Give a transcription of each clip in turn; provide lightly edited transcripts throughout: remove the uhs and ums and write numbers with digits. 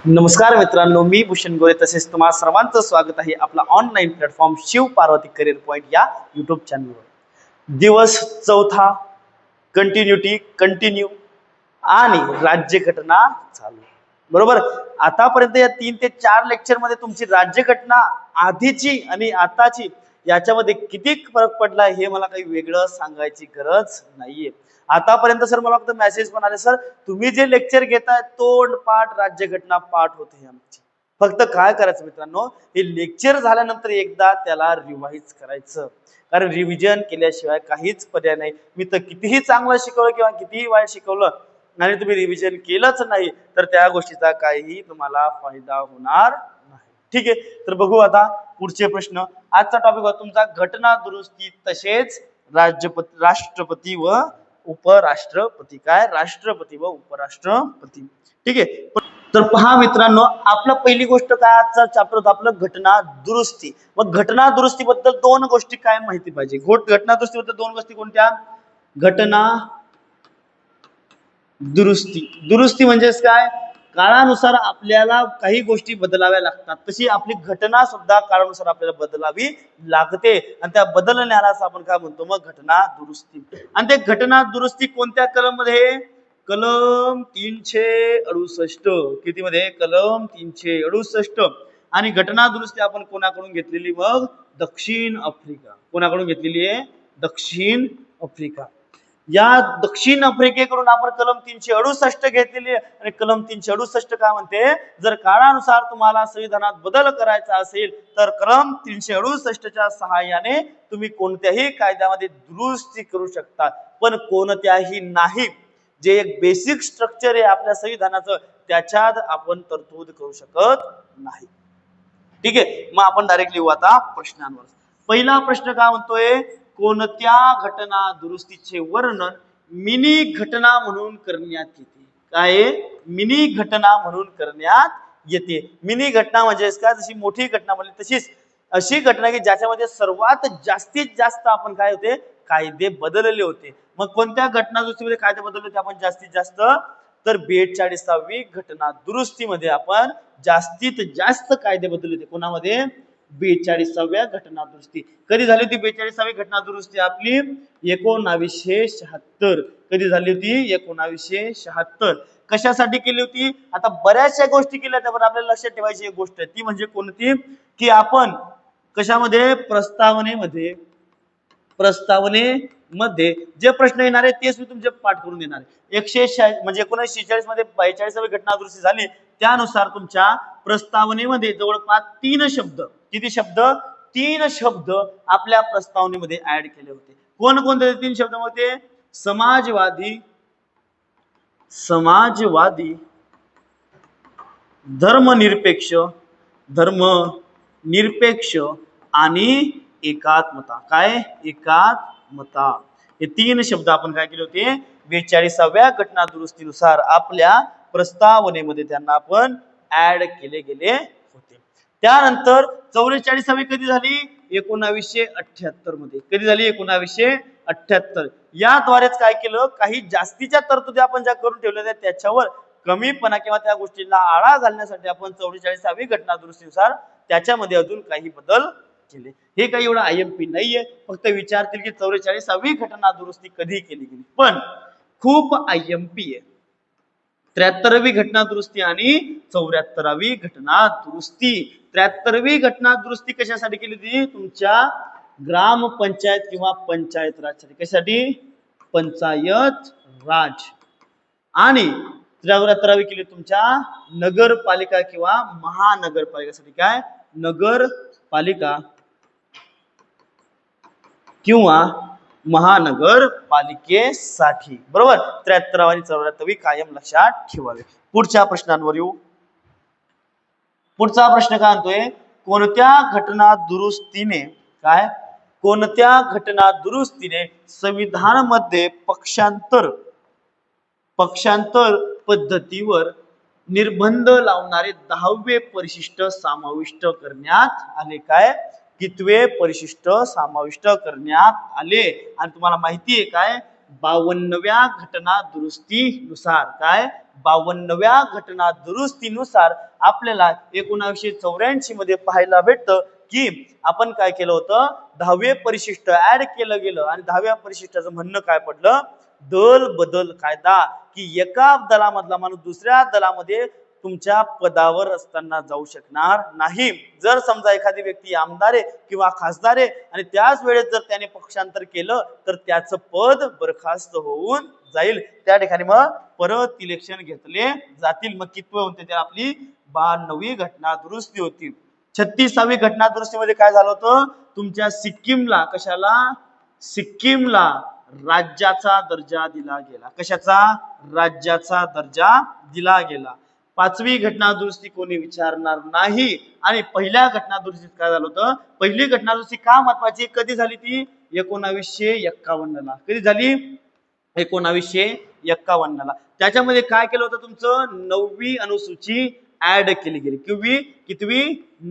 नमस्कार मित्रांनो, मी भूषण गोरे तसेच तुम्हा सर्वांचं स्वागत आहे आपला online platform Shiv Parvati career point या यूट्यूब चॅनलवर। दिवस चौथा, कंटिन्यू आणि राज्यघटना चालू। बरोबर, आतापर्यंत या 3 ते 4 लेक्चर मध्ये तुमची राज्यघटना आधीची आणि आताची याच्यामध्ये किती फरक पडला हे मला काही वेगळं सांगायची गरज नाहीये। आतापर्यंत सर मला फक्त मेसेज पण आले, सर तुम्ही जे लेक्चर घेताय तोंड पाठ राज्यघटना पाठ होते आमची। फक्त काय करायचं मित्रांनो, हे लेक्चर झाल्यानंतर एकदा त्याला रिवाइज करायचं, कारण रिव्हिजन केल्याशिवाय काहीच पर्याय नाही। मी तर कितीही चांगलं शिकवलं किंवा कितीही वाईट शिकवलं आणि तुम्ही रिव्हिजन केलंच नाही तर त्या गोष्टीचा काहीही तुम्हाला फायदा होणार नाही। ठीक आहे, तर बघू आता पुढचे प्रश्न। आजचा टॉपिक होता तुमचा घटना दुरुस्ती तसेच राष्ट्रपती व उपराष्ट्रपती। काय? राष्ट्रपती व उपराष्ट्रपती। ठीक आहे, तर पहा मित्रांनो, आपलं पहिली गोष्ट काय आजचा चॅप्टर होता आपलं घटना दुरुस्ती। मग घटना दुरुस्ती बद्दल दोन गोष्टी काय माहिती पाहिजे। घटना दुरुस्ती बद्दल दोन गोष्टी कोणत्या? घटना दुरुस्ती म्हणजेच काय? काळानुसार आपल्याला काही गोष्टी बदलाव्या लागतात, तशी आपली घटना सुद्धा काळानुसार आपल्याला बदलावी लागते आणि त्या बदलण्यालाच आपण काय म्हणतो? मग घटना दुरुस्ती। आणि ते घटना दुरुस्ती कोणत्या कलम मध्ये? कलम 368। किती मध्ये? कलम 368। आणि घटना दुरुस्ती आपण कोणाकडून घेतलेली? मग दक्षिण आफ्रिका। कोणाकडून घेतलेली आहे? दक्षिण आफ्रिका। या दक्षिण आफ्रिकेकडून आपण कलम 368 घेतलेली आहे। आणि कलम 368 काय म्हणते? जर काळानुसार तुम्हाला संविधानात बदल करायचा असेल तर कलम 368च्या सहाय्याने तुम्ही कोणत्याही कायद्यामध्ये दुरुस्ती करू शकता, पण कोणत्याही नाही। जे एक बेसिक स्ट्रक्चर आहे आपल्या संविधानाचं त्याच्यात आपण तरतूद करू शकत नाही। ठीक आहे, मग आपण डायरेक्टली येऊ आता प्रश्नांवर। पहिला प्रश्न काय म्हणतोय? कोणत्या घटना दुरुस्तीचे वर्णन मिनी घटना म्हणून करण्यात येते? काय? मिनी घटना म्हणून करण्यात येते। मिनी घटना म्हणजे काय? जशी मोठी घटना म्हणली तशीच अशी घटना की ज्याच्यामध्ये सर्वात जास्तीत जास्त आपण काय होते? कायदे बदलले होते। मग कोणत्या घटना दुरुस्तीमध्ये कायदे बदलले होते आपण जास्तीत जास्त? तर 42वी घटना दुरुस्तीमध्ये आपण जास्तीत जास्त कायदे बदलले होते। कोणामध्ये? 42व्या घटना दुरुस्ती। कधी झाली होती 42वी घटना दुरुस्ती आपली? 1976। कधी झाली होती? 1976। कशासाठी केली होती? आता बऱ्याचशा गोष्टी केल्या त्यावर आपल्याला लक्षात ठेवायची एक गोष्ट ती म्हणजे कोणती? की आपण कशामध्ये? प्रस्तावनेमध्ये जे प्रश्न येणार आहे तेच मी तुमचे पाठ करून देणार आहे। 1946 मध्ये 42वी घटना दुरुस्ती झाली, त्यानुसार तुमच्या प्रस्तावनेमध्ये जवळपास 3 शब्द, किती शब्द? 3 शब्द आपल्या प्रस्तावनेमध्ये ऍड केले होते। कोणकोणते 3 शब्द होते? समाजवादी, धर्मनिरपेक्ष आणि एकात्मता। काय? एकात्मता। हे 3 शब्द आपण काय केले होते? 42व्या घटना दुरुस्तीनुसार आपल्या प्रस्तावनेमध्ये त्यांना आपण ऍड केले गेले होते। त्यानंतर 44वी कधी झाली? 1978 मध्ये। कधी झाली? 1978। याद्वारेच काय केलं? काही जास्तीच्या तरतुदी आपण ज्या करून ठेवल्या त्याच्यावर कमीपणा किंवा त्या गोष्टीला आळा घालण्यासाठी आपण 44वी घटना दुरुस्तीनुसार त्याच्यामध्ये अजून काही बदल केले। हे काही एवढं IMP नाहीये, फक्त विचारतील की 44वी घटना दुरुस्ती कधी केली गेली, पण खूप IMP आहे। 73वी घटना दुरुस्ती आणि 74वी घटना दुरुस्ती। 73वी घटना दुरुस्ती कशासाठी केली होती? तुमच्या ग्रामपंचायत किंवा पंचायत राजसाठी। कशासाठी? पंचायत राज। आणि 74वी केली तुमच्या नगरपालिका किंवा महानगरपालिकेसाठी। काय? नगरपालिका किंवा महानगरपालिकेसाठी। बरोबर, 73 आणि 74वी कायम लक्षात ठेवावे। पुढच्या प्रश्नांवर येऊ। पुढचा प्रश्न काय म्हणतोय? कोणत्या घटना दुरुस्तीने संविधानामध्ये पक्षांतर पद्धतीवर निर्बंध लावणारे 10वे परिशिष्ट समाविष्ट करण्यात आले? काय? कितवे परिशिष्ट समाविष्ट करण्यात आले? आणि तुम्हाला माहिती आहे काय? 52व्या घटना दुरुस्तीनुसार काय 52व्या घटना दुरुस्तीनुसार आपल्याला 1984 मध्ये पाहायला भेटतं की आपण काय केलं होतं 10वे परिशिष्ट ऍड केलं गेलं आणि 10व्या परिशिष्टाचं म्हणणं काय पडलं दल बदल कायदा की एका दलामधला माणूस दुसऱ्या दलामध्ये तुमच्या पदावर असताना जाऊ शकणार नाही जर समजा एखादी व्यक्ती आमदार आहे किंवा खासदार आहे आणि त्याच वेळेस जर त्याने पक्षांतर केलं तर त्याचं पद बरखास्त होऊन जाईल त्या ठिकाणी मग परत इलेक्शन घेतले जातील मग कितवे होते त्या आपली 52वी घटना दुरुस्ती होती 36वी घटना दुरुस्तीमध्ये काय झालं होतं तुमच्या सिक्कीमला कशाला सिक्कीमला राज्याचा दर्जा दिला गेला कशाचा राज्याचा दर्जा दिला गेला 5वी घटना दुरुस्ती कोणी विचारणार नाही आणि पहिल्या घटना दुरुस्तीत काय झालं होतं पहिली घटना दुरुस्ती का महत्वाची कधी झाली ती 1951 ला कधी झाली 1951 ला त्याच्यामध्ये काय केलं होतं तुमचं 9वी अनुसूची ऍड केली गेली कितवी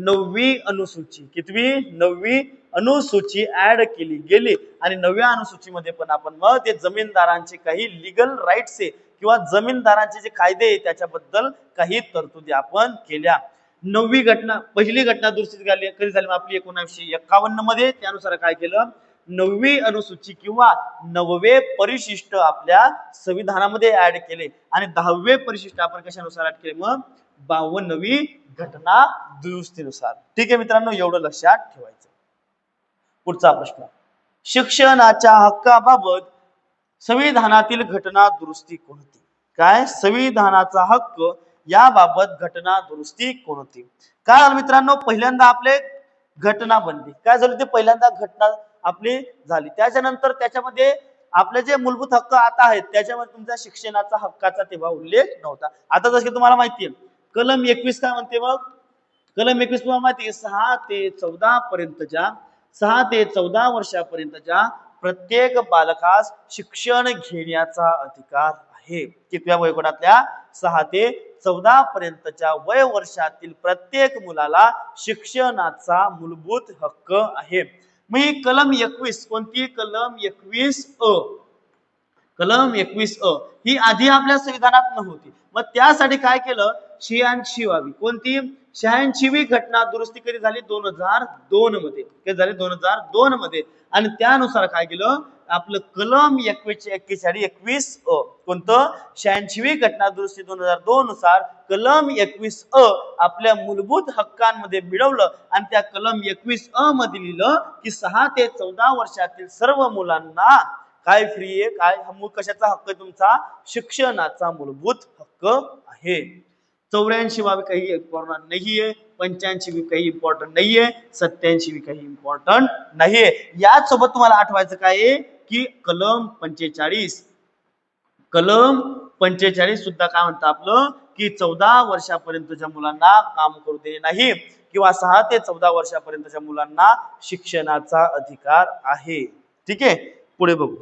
9वी अनुसूची कितवी 9वी अनुसूची ऍड केली गेली आणि 9व्या अनुसूचीमध्ये पण आपण मग ते जमीनदारांचे काही लिगल राईट्स आहे किंवा जमीनदारांचे जे कायदे आहे त्याच्याबद्दल काही तरतुदी आपण केल्या 9वी घटना पहिली घटना दुरुस्ती झाली कधी झाली आपली 1951 मध्ये त्यानुसार काय केलं 9वी अनुसूची किंवा 9वे परिशिष्ट आपल्या संविधानामध्ये ऍड केले आणि 10वे परिशिष्ट आपण कशानुसार ऍड केले मग 52वी घटना दुरुस्तीनुसार ठीक आहे मित्रांनो एवढं लक्षात ठेवायचं पुढचा प्रश्न शिक्षणाच्या हक्काबाबत संविधानातील घटना दुरुस्ती कोणती काय संविधानाचा हक्क याबाबत घटना दुरुस्ती कोणती काय मित्रांनो पहिल्यांदा आपले घटना बनली काय झालं ते पहिल्यांदा घटना आपली झाली त्याच्यानंतर त्याच्यामध्ये आपले जे मूलभूत हक्क आता आहेत त्याच्यामध्ये तुमच्या शिक्षणाचा हक्काचा तेव्हा उल्लेख नव्हता आता जसं की तुम्हाला माहिती आहे कलम 21 काय म्हणते मग कलम 21 तुम्हाला माहिती आहे 6 ते 14 पर्यंतच्या 6 ते 14 वर्षापर्यंतच्या प्रत्येक बालकास शिक्षण घेण्याचा अधिकार आहे कितव्या वयोगटातल्या 6 ते 14 पर्यंतच्या वय वर्षातील प्रत्येक मुलाला शिक्षणाचा मूलभूत हक्क आहे मग ही कलम 21 कोणती कलम 21 अ कलम 21 अ ही आधी आपल्या संविधानात नव्हती मग त्यासाठी काय केलं 86 व्हावी कोणती 86वी घटना दुरुस्ती कधी झाली 2002 मध्ये कधी झाली 2002 मध्ये आणि त्यानुसार काय केलं आपलं कलम 21 अ कोणतं 86वी घटना दुरुस्ती 2002 नुसार कलम 21 अ आपल्या मूलभूत हक्कांमध्ये मिळवलं आणि त्या कलम 21 अ मध्ये लिहिलं की 6 ते 14 वर्षातील सर्व मुलांना काय फ्री आहे काय कशाचा हक्क आहे तुमचा शिक्षणाचा मूलभूत हक्क आहे 84 काही इम्पॉर्टंट नाहीये 85 काही इम्पॉर्टंट नाहीये 87 काही इम्पॉर्टंट नाहीये याच सोबत तुम्हाला आठवायचं काय आहे की कलम 45 सुद्धा काय म्हणतं आपलं की 14 वर्षापर्यंतच्या मुलांना काम करू दे नाही किंवा 6 ते 14 वर्षापर्यंतच्या मुलांना शिक्षणाचा अधिकार आहे ठीक आहे पुढे बघू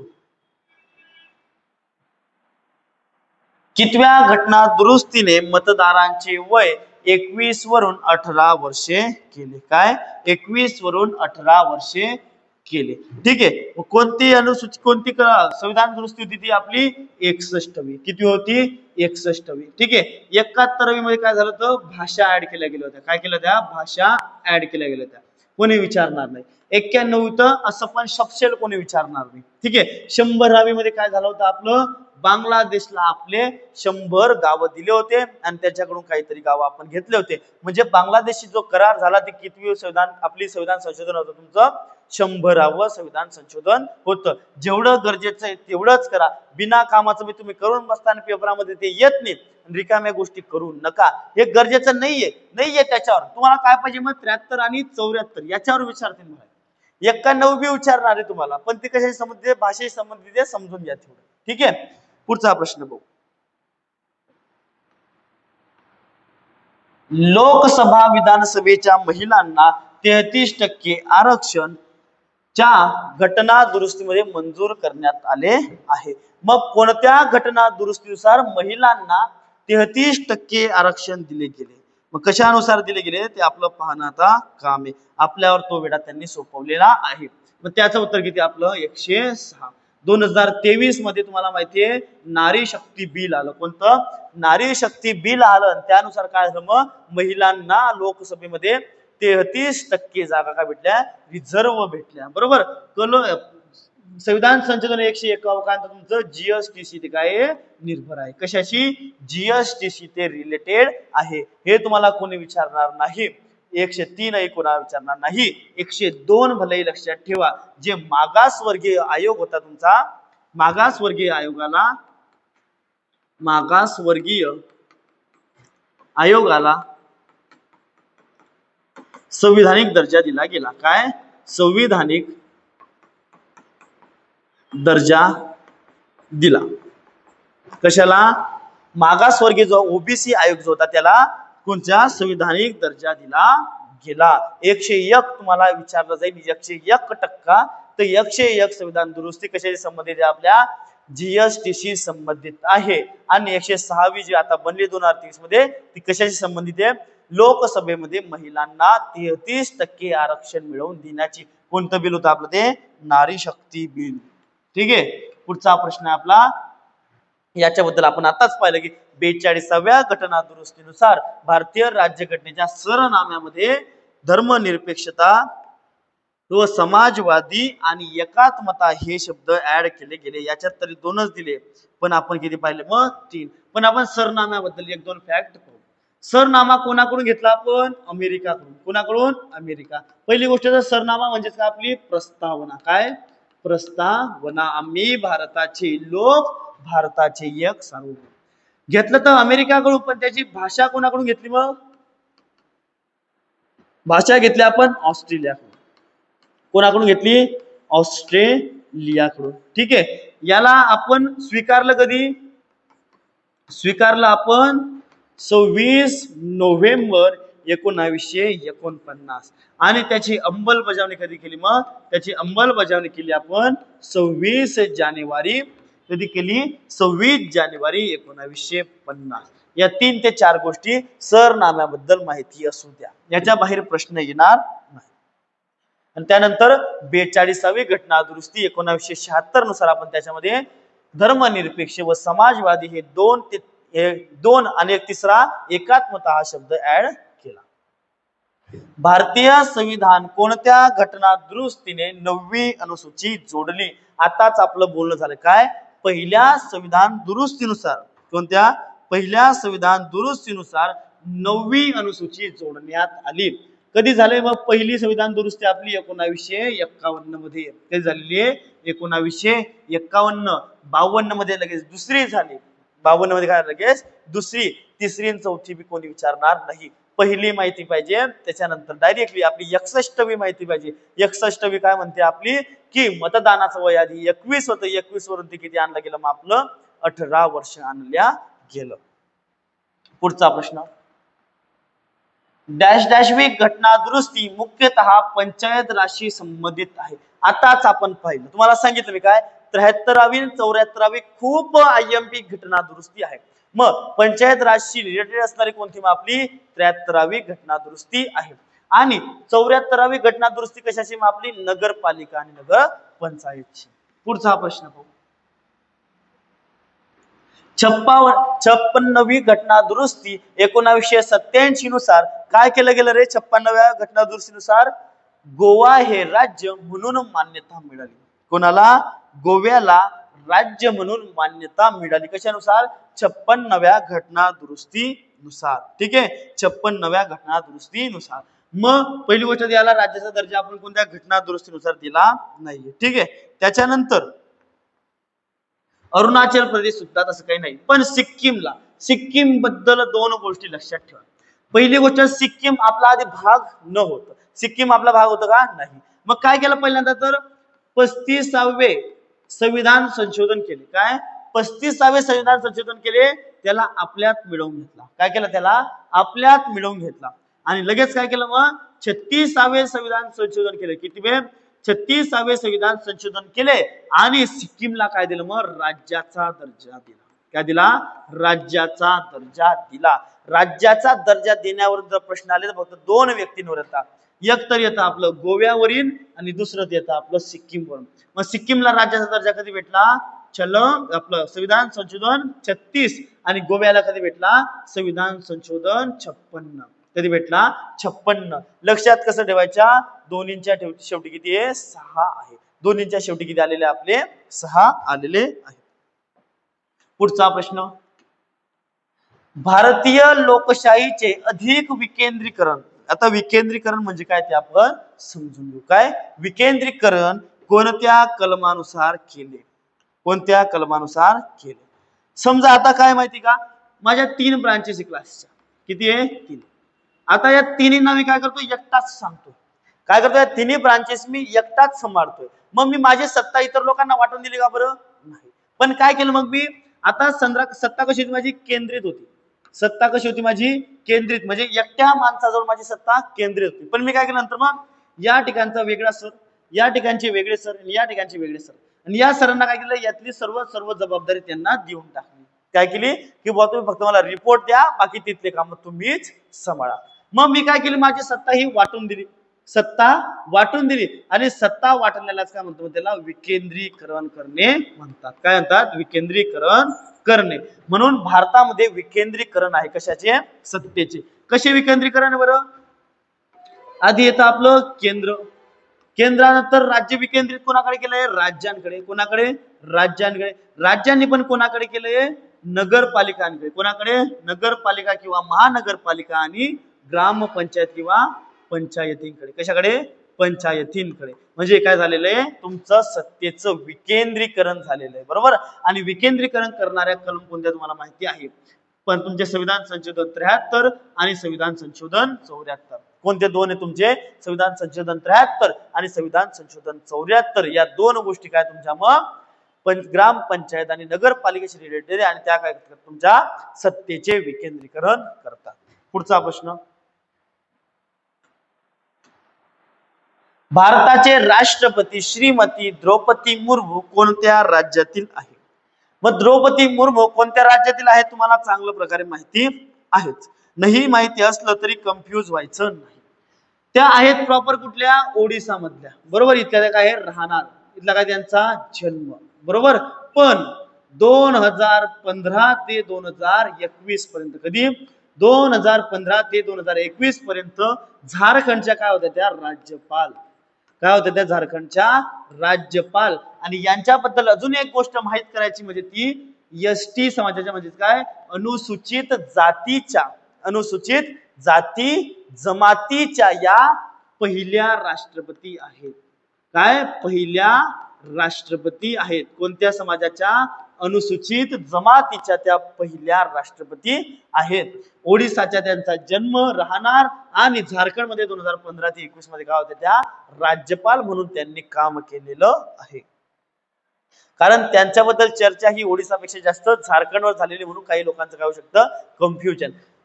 कितव्या घटना दुरुस्तीने मतदारांचे वय 21 वरून 18 वर्षे केले काय 21 वरून 18 वर्षे केले ठीक आहे कोणती अनुसूची कोणती संविधान दुरुस्ती होती ती आपली 61वी किती होती 61वी ठीक आहे 71वी मध्ये काय झालं होतं भाषा ऍड केल्या गेल्या होत्या काय केलं त्या भाषा ऍड केल्या गेल्या होत्या कोणी विचारणार नाही 91 असं पण सपशेल कोणी विचारणार नाही ठीक आहे 100वी मध्ये काय झालं होतं आपलं बांगलादेशला आपले 100 गावं दिले होते आणि त्याच्याकडून काहीतरी गावं आपण घेतले होते म्हणजे बांगलादेशशी जो करार झाला ते कितवी संविधान आपली संविधान संशोधन होतं तुमचं 100वे संविधान संशोधन होतं जेवढं गरजेचं आहे तेवढंच करा बिना कामाचं मी तुम्ही करून बसताना पेपरामध्ये ते येत नाही रिकाम्या गोष्टी करू नका हे गरजेचं नाहीये त्याच्यावर तुम्हाला काय पाहिजे मग 73 आणि 74 याच्यावर विचारतील मला 91 बी विचारणार आहे तुम्हाला पण ते कशाशी संबंधित भाषेशी संबंधित आहे समजून घ्या तेवढं ठीक आहे पुढचा प्रश्न बघू लोकसभा विधानसभेच्या महिलांना 33% आरक्षण च्या घटना दुरुस्तीमध्ये मंजूर करण्यात आले आहे मग कोणत्या घटना दुरुस्तीनुसार महिलांना 33% आरक्षण दिले गेले मग कशानुसार दिले गेले ते आपलं पाहणं आता काम आहे आपल्यावर तो वेळा त्यांनी सोपवलेला आहे मग त्याचं उत्तर किती आपलं 106 2023 मध्ये तुम्हाला माहितीये नारी शक्ती बिल आलं. कोणतं? नारी शक्ती बिल आलं. त्यानुसार काय झालं मग महिलांना लोकसभेमध्ये 33% जागा काय भेटल्या? रिझर्व भेटल्या. बरोबर. संविधान संशोधन 151 काय तुमचं जीएसटीसी ते काय निर्भर आहे. कशाशी? जीएसटीसी ते रिलेटेड आहे. हे तुम्हाला कोणी विचारणार नाही. 103 कोणा विचारणार नाही. 102 भले लक्षात ठेवा. जे मागासवर्गीय आयोग होता तुमचा, मागासवर्गीय आयोगाला संविधानिक दर्जा दिला गेला. काय? संविधानिक दर्जा दिला. कशाला? मागासवर्गीय जो ओबीसी आयोग जो होता त्याला कोणत्या? संविधानिक दर्जा दिला गेला. 101 तुम्हाला विचारलं जाईल. 101%. तर 101 संविधान दुरुस्ती कशाशी संबंधित आहे? आपल्या जीएसटीशी संबंधित आहे. आणि 106वी जी आता बनली 2023 मध्ये ती कशाशी संबंधित आहे? लोकसभेमध्ये महिलांना 33% आरक्षण मिळवून देण्याची. कोणतं बिल होतं आपलं? ते नारी शक्ती बिल. ठीक आहे. पुढचा प्रश्न आहे आपला. याच्याबद्दल आपण आताच पाहिलं की 42व्या घटना दुरुस्तीनुसार भारतीय राज्यघटनेच्या सरनाम्यामध्ये धर्मनिरपेक्षता व समाजवादी आणि एकात्मता हे शब्द ऍड केले गेले. याच्यात तरी 2च दिले, पण आपण किती पाहिले? मग 3. पण आपण सरनाम्याबद्दल 1-2 फॅक्ट पाहू. सरनामा कोणाकडून घेतला आपण? अमेरिकाकडून. कोणाकडून? अमेरिका. पहिली गोष्ट तर सरनामा म्हणजे काय? आपली प्रस्तावना. काय? प्रस्तावना. आम्ही भारताचे लोक, भारताचे एक सार्वभौम. घेतलं तर अमेरिकाकडून, पण त्याची भाषा कोणाकडून घेतली? मग भाषा घेतली आपण ऑस्ट्रेलियाकडून. कोणाकडून घेतली? ऑस्ट्रेलियाकडून. ठीक आहे. याला आपण स्वीकारलं कधी? स्वीकारलं आपण 26 नोव्हेंबर 1949. आणि त्याची अंमलबजावणी कधी केली? मग त्याची अंमलबजावणी केली आपण 26 जानेवारी. कधी केली? 26 जानेवारी 1950. या 3 ते 4 गोष्टी सरनाम्याबद्दल माहिती असू द्या. याच्या बाहेर प्रश्न येणार नाही. आणि त्यानंतर 42वी घटना दुरुस्ती 1976 नुसार आपण त्याच्यामध्ये धर्मनिरपेक्ष व समाजवादी हे 2 आणि एक तिसरा एकात्मता हा शब्द ऍड केला. भारतीय संविधान कोणत्या घटना दुरुस्तीने 9वी अनुसूची जोडली? आताच आपलं बोलणं झालं. काय? पहिल्या संविधान दुरुस्तीनुसार. कोणत्या? पहिल्या संविधान दुरुस्तीनुसार 9वी अनुसूची जोडण्यात आली. कधी झाले मग पहिली संविधान दुरुस्ती आपली? 1951 मध्ये. कधी झालेली आहे? 1951. 52 मध्ये लगेच दुसरी झाली. 52 मध्ये काय लगेच दुसरी. तिसरी आणि चौथी बी कोणी विचारणार नाही. पहिली माहिती पाहिजे, त्याच्यानंतर डायरेक्टली आपली 61वी माहिती पाहिजे. 61वी काय म्हणते आपली? की मतदानाचं वय आधी 21 होतं. 21 वरून ते किती आणलं गेलं? मग आपलं 18 वर्ष आणल्या गेलं. पुढचा प्रश्न. वी घटना दुरुस्ती मुख्यतः पंचायत राजशी संबंधित आहे. आताच आपण पाहिलं. तुम्हाला सांगितलं मी काय? 73वी 74वी खूप आयएमपी घटना दुरुस्ती आहे. मग पंचायत राजशी रिलेटेड असणारी कोणती? मग आपली 73वी घटना दुरुस्ती आहे. आणि 74वी घटना दुरुस्ती कशाची? मग आपली नगरपालिका आणि नगर पंचायतची. पुढचा प्रश्न पाहू. 56वी घटना दुरुस्ती 1987 नुसार काय केलं गेलं रे? 56व्या घटना दुरुस्तीनुसार गोवा हे राज्य म्हणून मान्यता मिळाली. कोणाला? गोव्याला राज्य म्हणून मान्यता मिळाली. कशानुसार? 56व्या घटना दुरुस्तीनुसार. ठीक आहे. 56व्या घटना दुरुस्तीनुसार. मग पहिली गोष्ट, याला राज्याचा दर्जा आपण कोणत्या घटना दुरुस्तीनुसार दिला नाहीये. ठीक आहे. त्याच्यानंतर अरुणाचल प्रदेश सुद्धा तसं काही नाही. पण सिक्कीम बद्दल 2 गोष्टी लक्षात ठेवा. पहिली गोष्ट, सिक्कीम आपला आधी भाग न होतं. सिक्कीम आपला भाग होतं का? नाही. मग काय केलं पहिल्यांदा? तर 35वे संविधान संशोधन केले. काय? 35वे संविधान संशोधन केले. त्याला आपल्यात मिळवून घेतला. काय केलं? त्याला आपल्यात मिळवून घेतला. आणि लगेच काय केलं? मग 36वे संविधान संशोधन केले. किती वेळ? 36वे संविधान संशोधन केले. आणि सिक्कीमला काय दिलं? मग राज्याचा दर्जा दिला. काय दिला? राज्याचा दर्जा दिला. राज्याचा दर्जा देण्यावर जर प्रश्न आले तर फक्त दोन व्यक्तींवर येतात. एक तर येतं आपलं गोव्यावरील आणि दुसरं येतं आपलं सिक्कीमवरून. मग सिक्कीमला राज्याचा दर्जा कधी भेटला? आपलं संविधान संशोधन 36 आणि गोव्याला कधी भेटला? संविधान संशोधन 56. कधी भेटला? 56. लक्षात कसं ठेवायच्या? दोन्हींच्या शेवटी किती आहे? 6 आहे. दोन्हींच्या शेवटी किती आलेले? आपले 6 आलेले आहे. पुढचा प्रश्न, भारतीय लोकशाहीचे अधिक विकेंद्रीकरण. आता विकेंद्रीकरण म्हणजे काय ते आपण समजून घेऊ. काय विकेंद्रीकरण कोणत्या कलमानुसार केले? कोणत्या कलमानुसार केले? समजा आता काय माहिती का, माझ्या 3 ब्रांचेस आहे क्लासच्या. किती आहे? 3. आता या तिन्हींना मी काय करतो? एकटाच सांगतो. काय करतो? या तिन्ही ब्रांचेस मी एकटाच सांभाळतोय. मग मी माझी सत्ता इतर लोकांना वाटून दिली का? बरं नाही. पण काय केलं मग मी? आता सत्ता कशी होती माझी? केंद्रित होती. सत्ता कशी होती माझी? केंद्रित. म्हणजे एकट्या माणसाजवळ माझी सत्ता केंद्रित होती. पण मी काय केलं नंतर? मग या ठिकाणचा वेगळा सर, या ठिकाणचे वेगळे सर, या ठिकाणचे वेगळे सर, आणि या सरांना काय केलं? यातली सर्व जबाबदारी त्यांना देऊन टाकली. काय केली? की बुवा तुम्ही फक्त मला रिपोर्ट द्या, बाकी तिथले काम तुम्हीच सांभाळा. मग मी काय केली? माझी सत्ता ही वाटून दिली. सत्ता वाटून दिली. आणि सत्ता वाटण्यालाच काय म्हणतो? त्याला विकेंद्रीकरण करणे म्हणतात. काय म्हणतात? विकेंद्रीकरण करणे. म्हणून भारतामध्ये विकेंद्रीकरण आहे. कशाचे? सत्तेचे. कसे विकेंद्रीकरण? बरं, आधी येतं आपलं केंद्र. केंद्रानंतर राज्य विकेंद्रित कोणाकडे केलंय? राज्यांकडे. कोणाकडे? राज्यांकडे. राज्यांनी पण कोणाकडे केलंय? नगरपालिकांकडे. कोणाकडे? नगरपालिका किंवा महानगरपालिका आणि ग्रामपंचायत किंवा पंचायतींकडे. कशाकडे? पंचायतींकडे. म्हणजे काय झालेलं आहे? तुमचं सत्तेचं विकेंद्रीकरण झालेलं आहे. बरोबर. आणि विकेंद्रीकरण करणाऱ्या कलम कोणत्या तुम्हाला माहिती आहे? पण तुमचे संविधान संशोधन 73 आणि संविधान संशोधन 74. कोणते दोन आहे तुमचे? संविधान संशोधन 73 आणि संविधान संशोधन 74. या दोन गोष्टी काय तुमच्या? मग ग्रामपंचायत आणि नगरपालिकेशी रिलेटेड आहे आणि त्या काय करतात? तुमच्या सत्तेचे विकेंद्रीकरण करतात. पुढचा प्रश्न, भारताचे राष्ट्रपती श्रीमती द्रौपदी मुर्मू कोणत्या राज्यातील आहे? मग द्रौपदी मुर्मू कोणत्या राज्यातील आहे? तुम्हाला चांगल्या प्रकारे माहिती आहेच. नाही माहिती असलं तरी कन्फ्यूज व्हायचं नाही. त्या आहेत प्रॉपर कुठल्या? ओडिसा मधल्या. बरोबर. इथल्या काय राहणार? इथला काय त्यांचा जन्म? बरोबर. पण 2015 ते 2021 पर्यंत, कधी? 2015 ते 2021 पर्यंत झारखंडच्या काय होत्या? त्या राज्यपाल. काय होत्या? त्या झारखंडच्या राज्यपाल. आणि यांच्याबद्दल अजून एक गोष्ट माहित करायची म्हणजे ती एसटी समाजाच्या म्हणजे काय? अनुसूचित जाती जमातीच्या या पहिल्या राष्ट्रपती आहेत. काय? पहिल्या राष्ट्रपती आहेत. कोणत्या समाजाच्या? अनुसूचित जमातीच्या त्या पहिल्या राष्ट्रपती आहेत. ओडिसाच्या त्यांचा जन्म, राहणार आणि झारखंडमध्ये 2015 ते 21 मध्ये काय होत्या? त्या राज्यपाल म्हणून त्यांनी काम केलेलं आहे. कारण त्यांच्याबद्दल चर्चा ही ओडिसापेक्षा जास्त झारखंडवर झालेली म्हणून काही लोकांचं काय होऊ शकतं?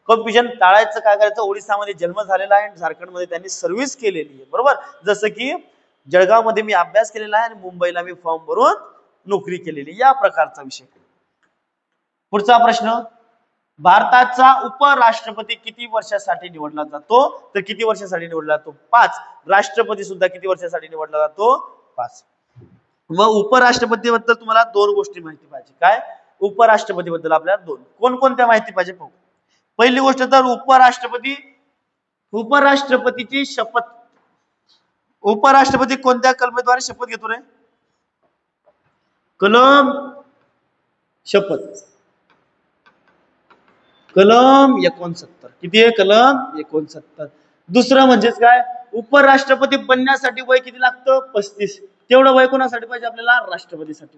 कन्फ्युजन टाळायचं काय करायचं? ओडिसामध्ये जन्म झालेला आहे, झारखंडमध्ये त्यांनी सर्व्हिस केलेली आहे. बरोबर. जसं की जळगावमध्ये मी अभ्यास केलेला आहे आणि मुंबईला मी फॉर्म भरून नोकरी केलेली, या प्रकारचा विषय. पुढचा प्रश्न, भारताचा उपराष्ट्रपती किती वर्षासाठी निवडला जातो? तर किती वर्षासाठी निवडला जातो? 5. राष्ट्रपती सुद्धा किती वर्षासाठी निवडला जातो? 5. मग उपराष्ट्रपती बद्दल तुम्हाला दोन गोष्टी माहिती पाहिजे. काय? उपराष्ट्रपती बद्दल आपल्याला दोन कोणकोणत्या माहिती पाहिजे पाहू. पहिली गोष्ट तर उपराष्ट्रपतीची शपथ. उपराष्ट्रपती कोणत्या कलमेद्वारे शपथ घेतो रे? कलम 69. किती आहे? कलम 69. दुसरं म्हणजेच काय? उपराष्ट्रपती बनण्यासाठी वय किती लागतं? 35. तेवढं वय कोणासाठी पाहिजे आपल्याला? राष्ट्रपतीसाठी.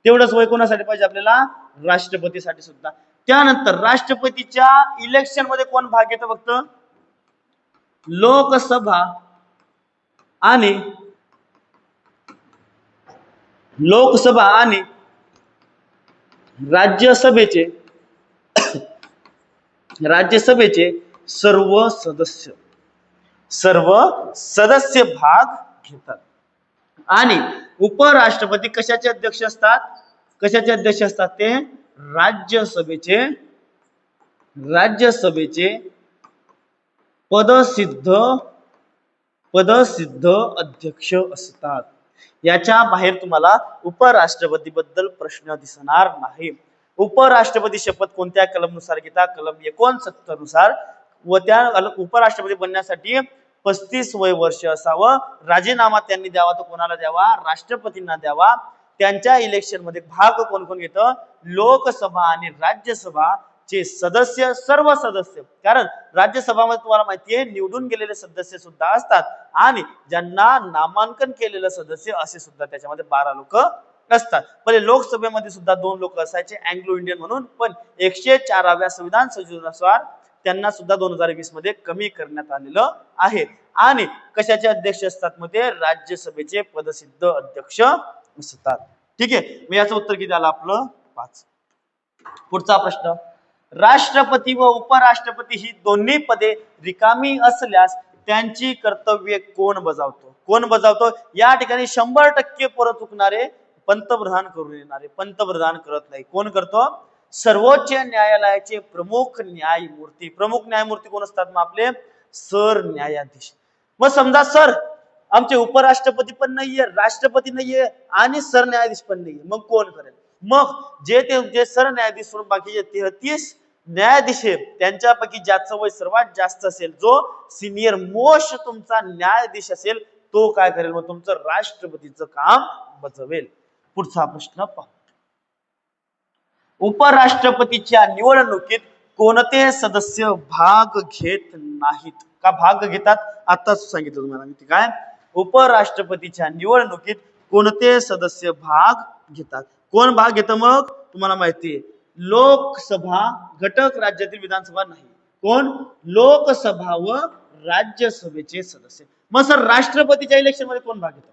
तेवढंच वय कोणासाठी पाहिजे आपल्याला? राष्ट्रपतीसाठी सुद्धा. त्यानंतर राष्ट्रपतीच्या इलेक्शन मध्ये कोण भाग घेतं? फक्त लोकसभा आणि राज्यसभेचे सर्व सदस्य भाग घेतात. आणि उपराष्ट्रपती कशाचे अध्यक्ष असतात? ते राज्यसभेचे पदसिद्ध अध्यक्ष असतात. याच्या बाहेर तुम्हाला उपराष्ट्रपती बद्दल प्रश्न दिसणार नाही. उपराष्ट्रपती शपथ कोणत्या कलमनुसार घेतात? कलम 69 नुसार. व त्या उपराष्ट्रपती बनण्यासाठी 35 वय वर्ष असावं. राजीनामा त्यांनी द्यावा, तो कोणाला द्यावा? राष्ट्रपतींना द्यावा. त्यांच्या इलेक्शन मध्ये भाग कोण कोण घेतं? लोकसभा आणि राज्यसभा चे सदस्य, सर्व सदस्य. कारण राज्यसभामध्ये तुम्हाला माहितीये निवडून गेलेले सदस्य सुद्धा असतात आणि ज्यांना नामांकन केलेलं सदस्य असे सुद्धा त्याच्यामध्ये 12 लोक असतात. पहिले लोकसभेमध्ये सुद्धा 2 लोक असायचे अँग्लो इंडियन म्हणून, पण 104व्या संविधान संशोधनानुसार त्यांना सुद्धा 2020 मध्ये कमी करण्यात आलेलं आहे. आणि कशाचे अध्यक्ष असतात? मध्ये राज्यसभेचे पदसिद्ध अध्यक्ष असतात. ठीक आहे, मग याचं उत्तर किती आलं आपलं? 5. पुढचा प्रश्न, राष्ट्रपती व उपराष्ट्रपती ही दोन्ही पदे रिकामी असल्यास त्यांची कर्तव्ये कोण बजावतो? कोण बजावतो? या ठिकाणी 100% परत चुकणारे पंतप्रधान करून येणारे. पंतप्रधान करत नाही. कोण करतो? सर्वोच्च न्यायालयाचे प्रमुख न्यायमूर्ती. प्रमुख न्यायमूर्ती कोण असतात? मग आपले सरन्यायाधीश. मग समजा सर आमचे उपराष्ट्रपती पण नाहीये, राष्ट्रपती नाहीये आणि सरन्यायाधीश पण नाहीये, मग कोण करेल? मग जे सरन्यायाधीश सोडून बाकीचे 33 न्यायाधीश आहेत त्यांच्यापैकी ज्याचं वय सर्वात जास्त असेल, जो सिनियर मोस्ट तुमचा न्यायाधीश असेल, तो काय करेल? मग तुमचं राष्ट्रपतीचं काम बजावेल. पुढचा प्रश्न पाहू. उपराष्ट्रपतीच्या निवडणुकीत कोणते सदस्य भाग घेत नाहीत? का भाग घेतात? आताच सांगितलं तुम्हाला मी. काय? उपराष्ट्रपतीच्या निवडणुकीत कोणते सदस्य भाग घेतात? कोण भाग घेतं? मग तुम्हाला माहितीये लोकसभा घटक राज्यातील विधानसभा नाही. कोण? लोकसभा व राज्यसभेचे सदस्य. मग सर राष्ट्रपतीच्या इलेक्शन मध्ये कोण भाग घेतो?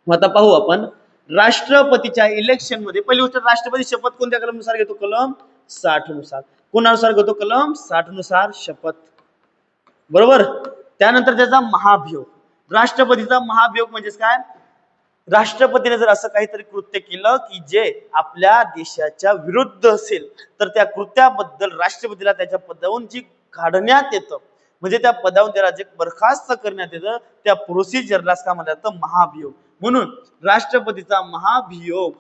मग आता पाहू आपण. राष्ट्रपतीच्या इलेक्शन मध्ये पहिली गोष्ट, राष्ट्रपती शपथ कोणत्या कलमनुसार घेतो? कलम 60 नुसार. कोणानुसार घेतो? कलम 60 नुसार शपथ. बरोबर. त्यानंतर त्याचा महाभियोग. राष्ट्रपतीचा महाभियोग म्हणजे काय? राष्ट्रपतीने जर असं काहीतरी कृत्य केलं की जे आपल्या देशाच्या विरुद्ध असेल, तर त्या कृत्याबद्दल राष्ट्रपतीला त्याच्या पदावरून जी काढण्यात येतं, म्हणजे त्या पदावरून त्याला जे बरखास्त करण्यात येतं, त्या प्रोसिजरलाच काय म्हणतात? महाभियोग. म्हणून राष्ट्रपतीचा महाभियोग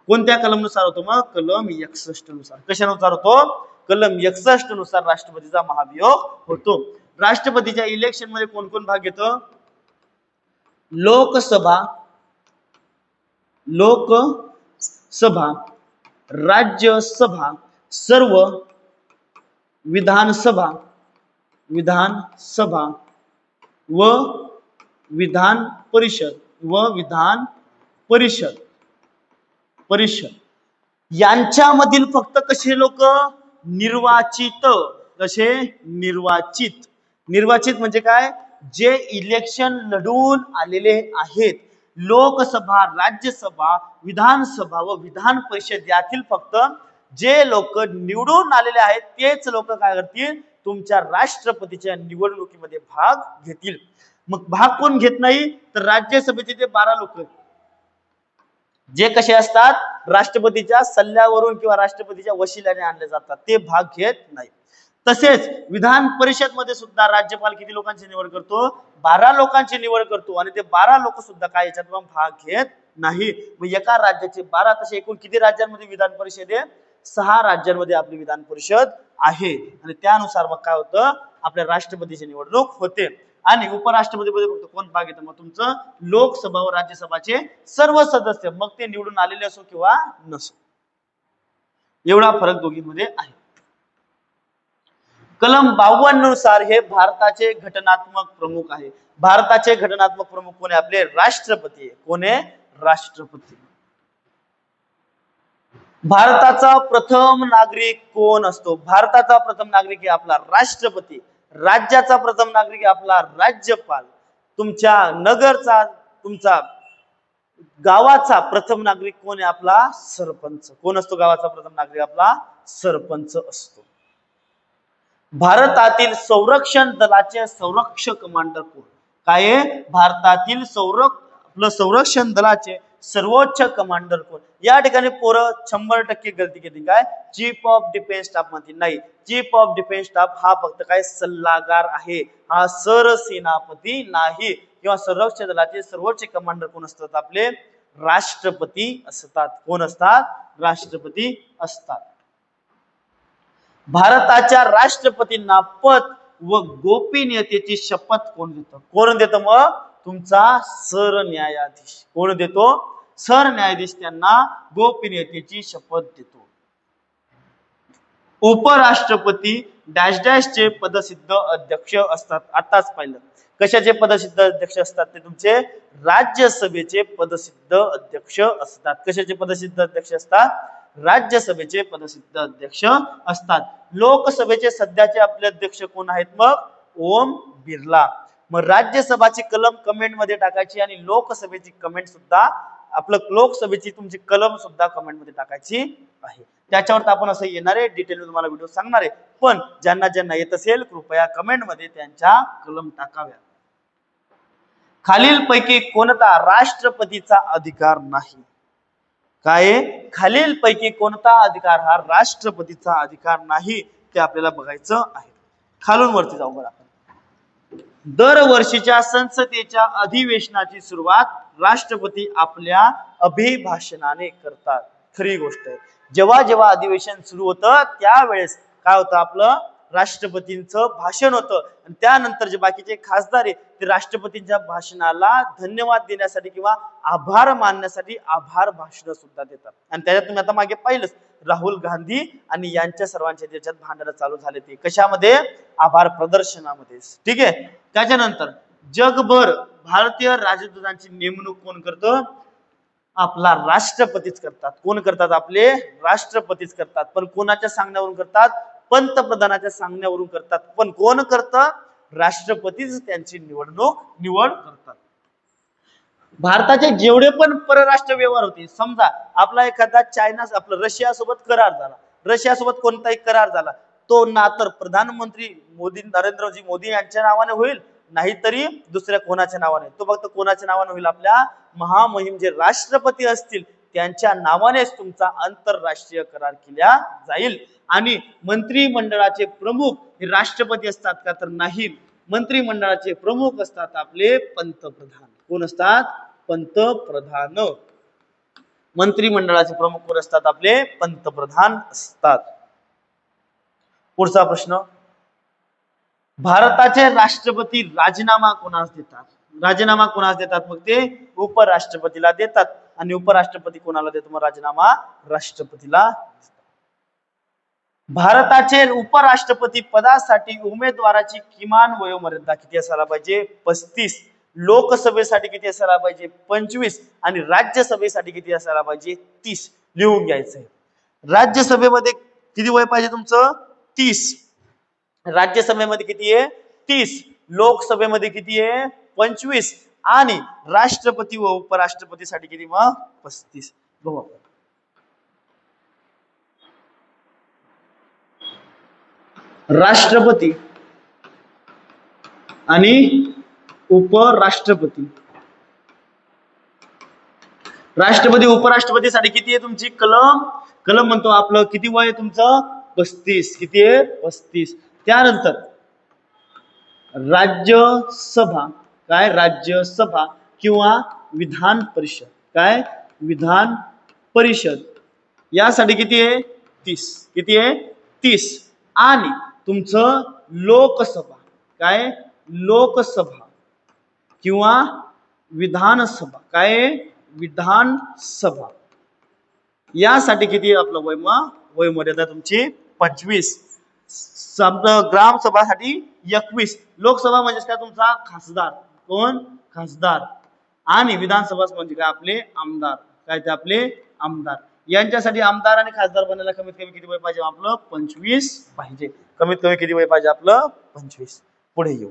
कोणत्या कलमनुसार होतो? मग कलम 61 नुसार. कशानुसार होतो? कलम 61 नुसार राष्ट्रपतीचा महाभियोग होतो. राष्ट्रपतीच्या इलेक्शन मध्ये कोण कोण भाग घेतो? लोकसभा, राज्यसभा, सर्व विधानसभा व विधान परिषद यांच्यामधील फक्त कसे लोक? निर्वाचित. कसे? निर्वाचित म्हणजे काय? जे इलेक्शन लढून आलेले आहेत. लोकसभा, राज्यसभा, विधानसभा व विधान परिषद यातील फक्त जे लोक निवडून आलेले आहेत तेच लोक काय करतील? तुमच्या राष्ट्रपतीच्या निवडणुकीमध्ये भाग घेतील. मग भाग कोण घेत नाही? तर राज्यसभेचे जे 12 लोक जे कसे असतात? राष्ट्रपतीच्या सल्ल्यावरून किंवा राष्ट्रपतीच्या वशिल्याने आणले जातात, ते भाग घेत नाही. तसेच विधान परिषद मध्ये सुद्धा राज्यपाल किती लोकांची निवड करतो? 12 लोकांची निवड करतो. आणि ते 12 लोक सुद्धा काय याच्यात भाग घेत नाही. मग एका राज्याचे 12, तसे एकूण किती राज्यांमध्ये विधान परिषद आहे? 6 राज्यांमध्ये आपली विधान परिषद आहे. आणि त्यानुसार मग काय होतं? आपल्या राष्ट्रपतीची निवडणूक होते. आणि उपराष्ट्रपतीमध्ये फक्त कोण भाग घेतं? मग तुमचं लोकसभा व राज्यसभाचे सर्व सदस्य, मग ते निवडून आलेले असो किंवा नसो. एवढा फरक दोघींमध्ये आहे. कलम 52 नुसार हे भारताचे घटनात्मक प्रमुख आहे. भारताचे घटनात्मक प्रमुख कोण आहे? आपले राष्ट्रपती. कोण आहे? राष्ट्रपती. भारताचा प्रथम नागरिक कोण असतो? भारताचा प्रथम नागरिक आहे आपला राष्ट्रपती. राज्याचा प्रथम नागरिक आहे आपला राज्यपाल. तुमच्या नगरचा, तुमचा गावाचा प्रथम नागरिक कोण आहे? आपला सरपंच. कोण असतो गावाचा प्रथम नागरिक? आपला सरपंच असतो. भारतातील संरक्षण दलाचे संरक्षक कमांडर कोण? काय आहे? भारतातील संरक्षण दलाचे सर्वोच्च कमांडर कोण? या ठिकाणी पोरं 100% गलती केली. काय चीफ ऑफ डिफेन्स स्टाफ मध्ये नाही. चीफ ऑफ डिफेन्स स्टाफ हा फक्त काय सल्लागार आहे, हा सरसेनापती नाही. किंवा संरक्षण दलाचे सर्वोच्च कमांडर कोण असतात? आपले राष्ट्रपती असतात. कोण असतात? राष्ट्रपती असतात. भारताच्या राष्ट्रपतींना पद व गोपनीयतेची शपथ कोण देतं? कोण देतं? मग तुमचा सरन्यायाधीश. कोण देतो? सरन्यायाधीश त्यांना गोपनीयतेची शपथ देतो. उपराष्ट्रपती डॅश डॅशचे पदसिद्ध अध्यक्ष असतात. आताच पाहिलं. कशाचे पदसिद्ध अध्यक्ष असतात? ते तुमचे राज्यसभेचे पदसिद्ध अध्यक्ष असतात. कशाचे पदसिद्ध अध्यक्ष असतात? राज्यसभेचे पदसिद्ध अध्यक्ष असतात. लोकसभेचे सध्याचे आपले अध्यक्ष कोण आहेत? मग ओम बिर्ला. मग राज्यसभाची कलम कमेंट मध्ये टाकायची आणि लोकसभेची कमेंट सुद्धा लोकसभेची तुमची कलम सुद्धा कमेंट मध्ये टाकायची आहे. त्याच्यावर आपण असं येणारे डिटेल तुम्हाला व्हिडिओ सांगणार आहे. पण ज्यांना ज्यांना येत असेल कृपया कमेंट मध्ये त्यांच्या कलम टाकाव्या. खालीलपैकी कोणता राष्ट्रपतीचा अधिकार नाही? काय? खालीलपैकी कोणता अधिकार हा राष्ट्रपतीचा अधिकार नाही ते आपल्याला बघायचं आहे. खालून वरती जाऊ बरं आपण. दरवर्षीच्या संसदेच्या अधिवेशनाची सुरुवात राष्ट्रपती आपल्या अभिभाषणाने करतात. खरी गोष्ट आहे. जेव्हा जेव्हा अधिवेशन सुरू होतं त्यावेळेस काय होतं? आपलं राष्ट्रपतींचं भाषण होतं आणि त्यानंतर जे बाकीचे खासदार आहे ते राष्ट्रपतींच्या भाषणाला धन्यवाद देण्यासाठी किंवा आभार मानण्यासाठी आभार भाषण सुद्धा देतात. आणि त्याच्यात तुम्ही आता मागे पाहिलंच राहुल गांधी आणि यांच्या सर्वांच्या ज्याच्यात भांडणं चालू झाले ते कशामध्ये? आभार प्रदर्शनामध्ये. ठीक आहे. त्याच्यानंतर जगभर भारतीय राजदूतांची नेमणूक कोण करतं? आपला राष्ट्रपतीच करतात. कोण करतात? आपले राष्ट्रपतीच करतात. पण कोणाच्या सांगण्यावरून करतात? पंतप्रधानाच्या सांगण्यावरून करतात. पण कोण करतं? राष्ट्रपतीच त्यांची निवड करतात. भारताचे जेवढे पण परराष्ट्र व्यवहार होते, समजा आपला एखादा चायना आपला रशिया सोबत करार झाला, रशिया सोबत कोणताही करार झाला, तो ना तर प्रधानमंत्री नरेंद्रजी मोदी यांच्या नावाने होईल, नाहीतरी दुसऱ्या कोणाच्या नावाने. तो फक्त कोणाच्या नावाने होईल? आपल्या महामहिम जे राष्ट्रपती असतील त्यांच्या नावानेच तुमचा आंतरराष्ट्रीय करार केला जाईल. आणि मंत्रिमंडळाचे प्रमुख हे राष्ट्रपती असतात का? तर नाही. मंत्रिमंडळाचे प्रमुख असतात आपले पंतप्रधान. कोण असतात? पंतप्रधान. मंत्रिमंडळाचे प्रमुख कोण असतात? आपले पंतप्रधान असतात. पुढचा प्रश्न. भारताचे राष्ट्रपती राजीनामा कोणास देतात? राजीनामा कोणास देतात? मग ते उपराष्ट्रपतीला देतात. आणि उपराष्ट्रपती कोणाला देतो मग राजीनामा? राष्ट्रपतीला. भारताचे उपराष्ट्रपती पदासाठी उमेदवाराची किमान वयोमर्यादा किती असायला पाहिजे? 35. लोकसभेसाठी किती असायला पाहिजे? 25. आणि राज्यसभेसाठी किती असायला पाहिजे? 30. लिहून घ्यायचंय. राज्यसभेमध्ये किती वय पाहिजे तुमचं? 30. राज्यसभेमध्ये किती आहे? 30. लोकसभेमध्ये किती आहे? 25. आणि राष्ट्रपती व उपराष्ट्रपतीसाठी किती मग? 35. बघू. राष्ट्रपती आणि उपराष्ट्रपती. राष्ट्रपती उपराष्ट्रपतीसाठी किती आहे तुमची कलम म्हणतो आपलं किती वय आहे तुमचं? 35. किती आहे? 35. त्यानंतर राज्यसभा. काय? राज्यसभा किंवा विधान परिषद. काय? विधान परिषद यासाठी किती आहे? 30. किती आहे? 30. आणि तुमचं लोकसभा. काय? लोकसभा किंवा विधानसभा. काय? विधानसभा यासाठी किती आपलं वय? मग वय मर्यादा तुमची 25. ग्रामसभासाठी 21. लोकसभा म्हणजे काय? तुमचा खासदार. कोण? खासदार. आणि विधानसभा म्हणजे काय? आपले आमदार. काय? ते आपले आमदार. यांच्यासाठी आमदार आणि खासदार बनायला कमीत कमी किती वय पाहिजे? आपलं 25 पाहिजे. कमीत कमी किती वय पाहिजे? आपलं 25. पुढे येऊ.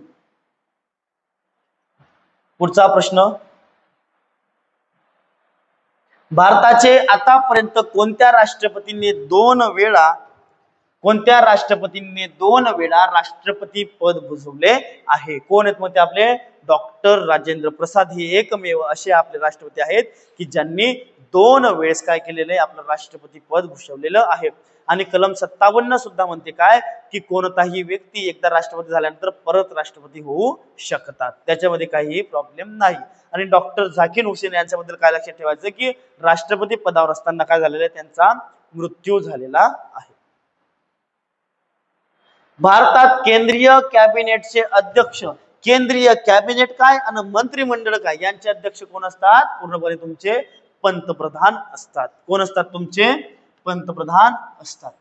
पुढचा प्रश्न. भारताचे आतापर्यंत कोणत्या राष्ट्रपतींनी 2 वेळा कोणत्या राष्ट्रपतींनी 2 वेळा राष्ट्रपती पद भूषवले आहे? कोण आहेत मग ते आपले? डॉक्टर राजेंद्र प्रसाद हे एकमेव असे आपले राष्ट्रपती आहेत की ज्यांनी 2 वेळेस काय केलेलं आहे? आपलं राष्ट्रपती पद भूषवलेलं आहे. आणि कलम 57 सुद्धा म्हणते काय की कोणताही व्यक्ती एकदा राष्ट्रपती झाल्यानंतर परत राष्ट्रपती होऊ शकतात, त्याच्यामध्ये काही प्रॉब्लेम नाही. आणि डॉक्टर झाकीर हुसेन यांच्याबद्दल काय लक्षात ठेवायचं की राष्ट्रपती पदावर असताना काय झालेलं आहे? त्यांचा मृत्यू झालेला आहे. भारतात केंद्रीय कॅबिनेटचे अध्यक्ष, केंद्रीय कॅबिनेट काय आणि मंत्रिमंडळ काय यांचे अध्यक्ष कोण असतात? पूर्णपणे तुमचे पंतप्रधान असतात. कोण असतात? तुमचे पंतप्रधान असतात.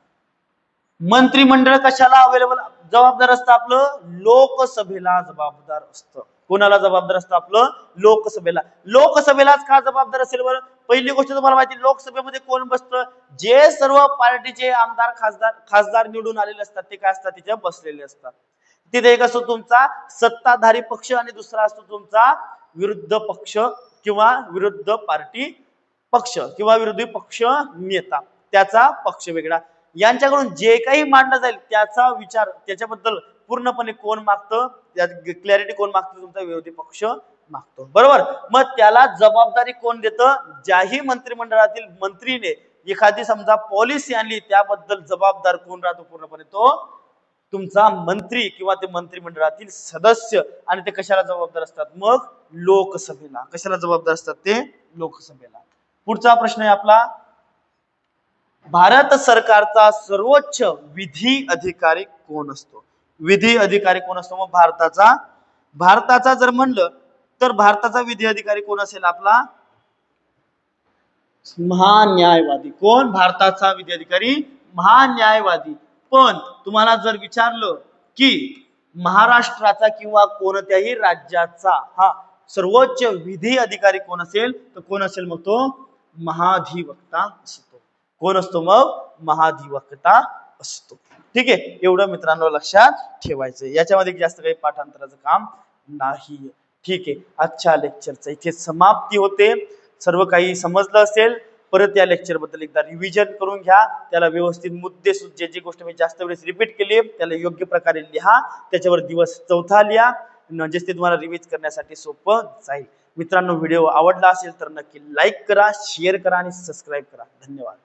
मंत्रिमंडळ कशाला अवेलेबल जबाबदार असतं? आपलं लोकसभेला जबाबदार असतं. कोणाला जबाबदार असतं? आपलं लोकसभेला. लोकसभेलाच का जबाबदार असेल बरं? पहिली गोष्ट तुम्हाला माहिती, लोकसभेमध्ये कोण बसतं? जे सर्व पार्टीचे आमदार खासदार निवडून आलेले असतात ते काय असतात? तिथे बसलेले असतात. तिथे एक असतो तुमचा सत्ताधारी पक्ष आणि दुसरा असतो तुमचा विरुद्ध पक्ष किंवा विरुद्ध पार्टी पक्ष किंवा विरोधी पक्ष नेता, त्याचा पक्ष वेगळा. यांच्याकडून जे काही मांडलं जाईल त्याचा विचार त्याच्याबद्दल पूर्णपणे कोण मागतं? क्लॅरिटी कोण मागतं? तुमचा विरोधी पक्ष मागतो, बरोबर. मग त्याला जबाबदारी कोण देतं? ज्याही मंत्रिमंडळातील मंत्रीने एखादी समजा पॉलिसी आणली त्याबद्दल जबाबदार कोण राहतो? पूर्णपणे तो तुमचा मंत्री किंवा ते मंत्रिमंडळातील सदस्य. आणि ते कशाला जबाबदार असतात? मग लोकसभेला. कशाला जबाबदार असतात ते? लोकसभेला. पुढचा प्रश्न आहे आपला, भारत सरकारचा सर्वोच्च विधी अधिकारी कोण असतो? विधी अधिकारी कोण असतो मग भारताचा जर म्हणलं तर भारताचा विधी अधिकारी कोण असेल? आपला महान्यायवादी. कोण? भारताचा विधी अधिकारी महान्यायवादी. पण तुम्हाला जर विचारलं की महाराष्ट्राचा किंवा कोणत्याही राज्याचा हा सर्वोच्च विधी अधिकारी कोण असेल तर कोण असेल? मग तो महाधिवक्ता असतो. कोण असतो मग? महाधिवक्ता असतो. ठीक आहे, एवढं मित्रांनो लक्षात ठेवायचं. याच्यामध्ये जास्त काही पाठांतराचं काम नाही. ठीक आहे, आजच्या लेक्चरचं इथे समाप्ती होते. सर्व काही समजलं असेल. परत या लेक्चर बद्दल एकदा रिव्हिजन करून घ्या. त्याला व्यवस्थित मुद्दे जे गोष्ट मी जास्त वेळेस रिपीट केली त्याला योग्य प्रकारे लिहा. त्याच्यावर दिवस 4था लिहा, म्हणजेच ते तुम्हाला रिव्हिज करण्यासाठी सोपं जाईल. मित्रांनो, व्हिडिओ आवडला असेल तर नक्की लाईक करा, शेअर करा आणि सबस्क्राईब करा. धन्यवाद.